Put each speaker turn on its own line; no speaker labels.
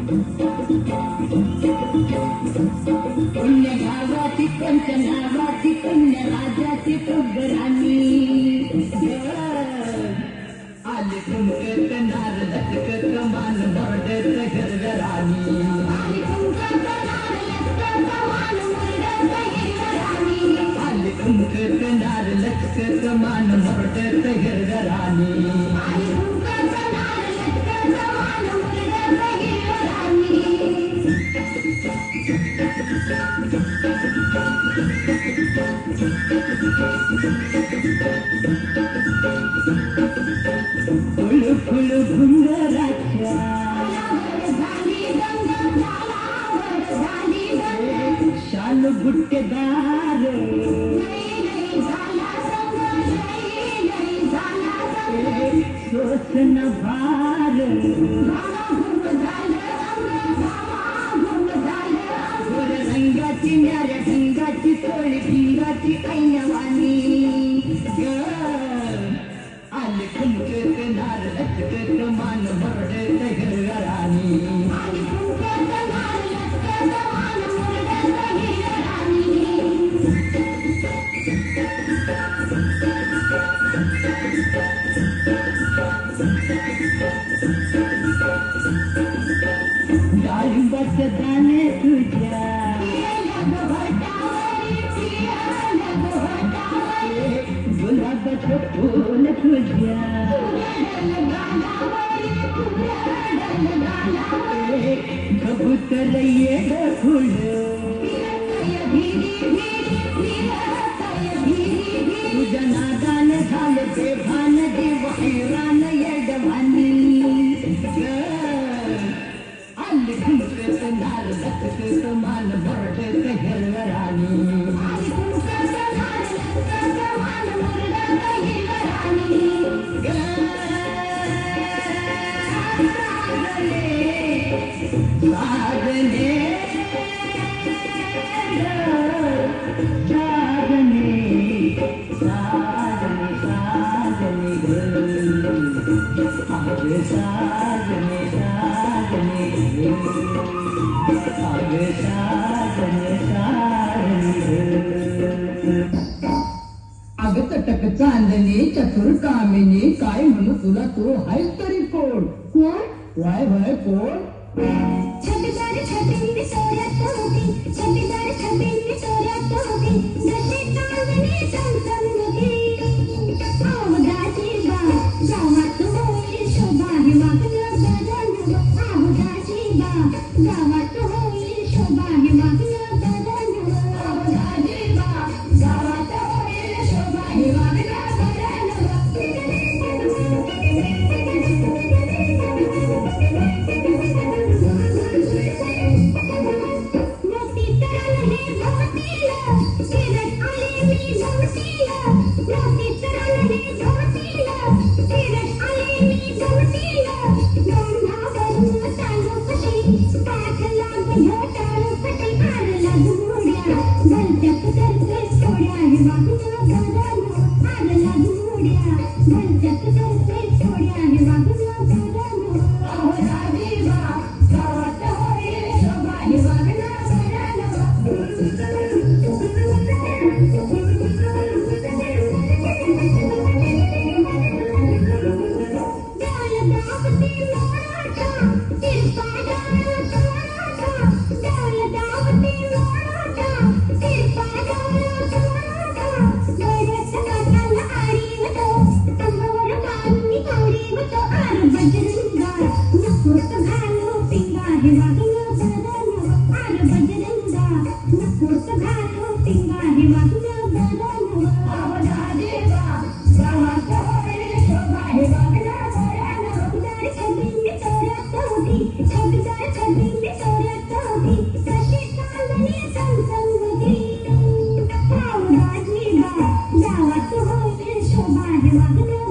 पुण्य गावाची पंचनावाची पुण्य राजाची प्रभराणी आले तुमकत नार लटकत मान मोरडत घरघराणी आले तुमकत नार लटकत मान मोरडत घरघराणी फुल फुल घुंगराच्या शाल बुट्टेदार सोसन भार रंगाची न्याऱ्या ढंगाची तोळी भिंगाची ऐनवाणी आले तुमकत नार लटकत मान मोरडत घरघराणी डाळिंबाचे दाणे तुझ्या गुलाबाचं फूल तुझ्या कबूतर येड फुल तुझ्या नादान झालं ते भान देव हैरान येडवानी आले तुमकत नार लटकत मान मोरडत घरघराणी अगतटक चांदणी चतुर कामिनी काय म्हणू तुला तू हाय तरी कोण कोण वाय वाय कोण
छबीदार छबिंदी सोऱ्यात होती छबीदार छबिंदी सोऱ्यात होती जसे चांदणी चमचमती आवदाची बा गावात होईल शोभा हे वागलं बदन आवदाची बा गावात होईल शोभा हे वागलं बदन आवदाची बा गावात होईल शोभा हे वागलं गावात होईल शोभा हे वागलं